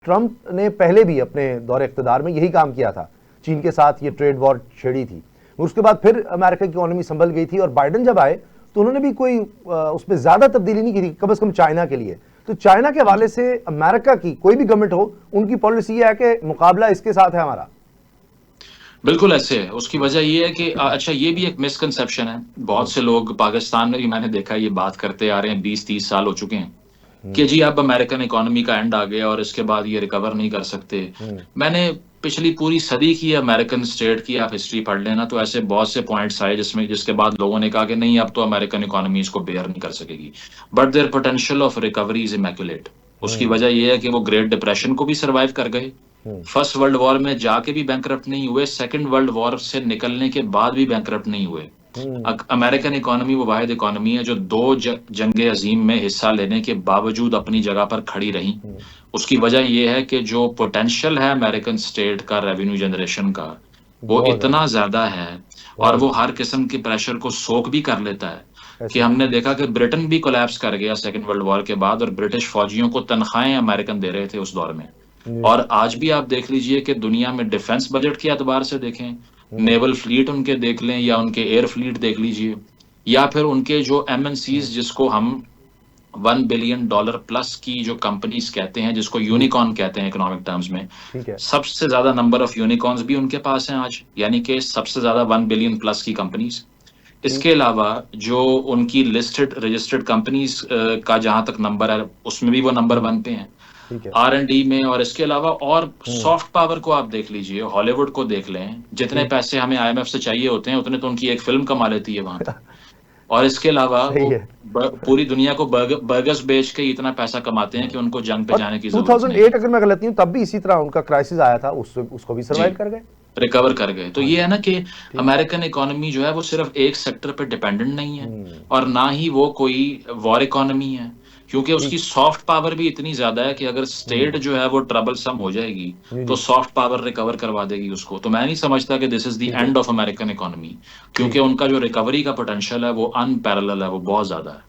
Trump ने पहले भी अपने दौरे इक़्तिदार में यही काम किया था, चीन के साथ ये ट्रेड वॉर छेड़ी थी। उसके बाद फिर अमेरिका की इकोनॉमी संभल गई थी और बाइडेन जब आए तो उन्होंने भी कोई उसमें ज्यादा तब्दीली नहीं की थी, कम से कम चाइना के लिए। तो चाइना के हवाले से अमेरिका की कोई भी गवर्नमेंट हो, उनकी पॉलिसी ये है कि मुकाबला इसके साथ है हमारा। बिल्कुल ऐसे है। उसकी वजह ये है कि अच्छा, ये भी एक मिसकंसेप्शन है। बहुत से लोग पाकिस्तान में भी मैंने देखा ये बात करते आ रहे हैं, 20-30 साल हो चुके हैं कि जी अब अमेरिकन इकोनॉमी का एंड आ गया और इसके बाद ये रिकवर नहीं कर सकते। मैंने पिछली पूरी सदी की अमेरिकन स्टेट की आप हिस्ट्री पढ़ लेना तो ऐसे बहुत से पॉइंट्स आए जिसके बाद लोगों ने कहा कि नहीं, अब तो अमेरिकन इकोनॉमी इसको बेयर नहीं कर सकेगी। But their potential of recovery is immaculate. उसकी वजह ये है कि वो ग्रेट डिप्रेशन को भी सर्वाइव कर गए, फर्स्ट वर्ल्ड वॉर में जाके भी बैंकरप्ट नहीं हुए, सेकंड वर्ल्ड वॉर से निकलने के बाद भी बैंकरप्ट नहीं हुए। अमेरिकन इकोनॉमी वो वाहिद इकोनॉमी है जो दो जंगे अजीम में हिस्सा लेने के बावजूद अपनी जगह पर खड़ी रही। उसकी वजह यह है कि जो पोटेंशियल है अमेरिकन स्टेट का रेवेन्यू जनरेशन का, वो इतना ज्यादा है और वो हर किस्म के प्रेशर को सोख भी कर लेता है कि हमने देखा कि ब्रिटेन भी कोलैप्स कर गया सेकंड वर्ल्ड वॉर के बाद, और ब्रिटिश फौजियों को तनख्वाहें अमेरिकन दे रहे थे उस दौर में। और आज भी आप देख लीजिए कि दुनिया में डिफेंस बजट के एतबार से देखें, नेवल फ्लीट उनके देख लें या उनके एयर फ्लीट देख लीजिए, या फिर उनके जो एमएनसीज जिसको हम $1 बिलियन प्लस की जो कंपनीज कहते हैं, जिसको यूनिकॉर्न कहते हैं इकोनॉमिक टर्म्स में, सबसे ज्यादा नंबर ऑफ यूनिकॉर्न्स भी उनके पास हैं आज, यानी कि सबसे ज्यादा 1 बिलियन प्लस की कंपनीज। इसके अलावा जो उनकी लिस्टेड रजिस्टर्ड कंपनीज का जहां तक नंबर है उसमें भी वो नंबर 1 पे हैं R&D में। और इसके अलावा और सॉफ्ट पावर को आप देख लीजिए, हॉलीवुड को देख लें, जितने पैसे हमें IMF से चाहिए होते हैं उतने तो उनकी एक फिल्म कमा लेती है वहां पे। और इसके अलावा वो पूरी दुनिया को बर्गर्स बेच के इतना पैसा कमाते हैं कि उनको जंग पे जाने की जरूरत नहीं। 2008 अगर मैं गलत नहीं हूं तब भी इसी तरह उनका क्राइसिस आया था, उसको भी सर्वाइव कर गए, रिकवर कर गए। तो ये है ना कि अमेरिकन इकोनॉमी जो है वो सिर्फ एक सेक्टर पे डिपेंडेंट नहीं है और ना ही वो कोई वॉर इकोनॉमी है, क्योंकि उसकी सॉफ्ट पावर भी इतनी ज्यादा है कि अगर स्टेट जो है वो ट्रबलसम हो जाएगी तो सॉफ्ट पावर रिकवर करवा देगी उसको। तो मैं नहीं समझता कि this is the end of American economy, क्योंकि उनका जो रिकवरी का पोटेंशियल है वो अनपैरेलल है, वो बहुत ज्यादा है।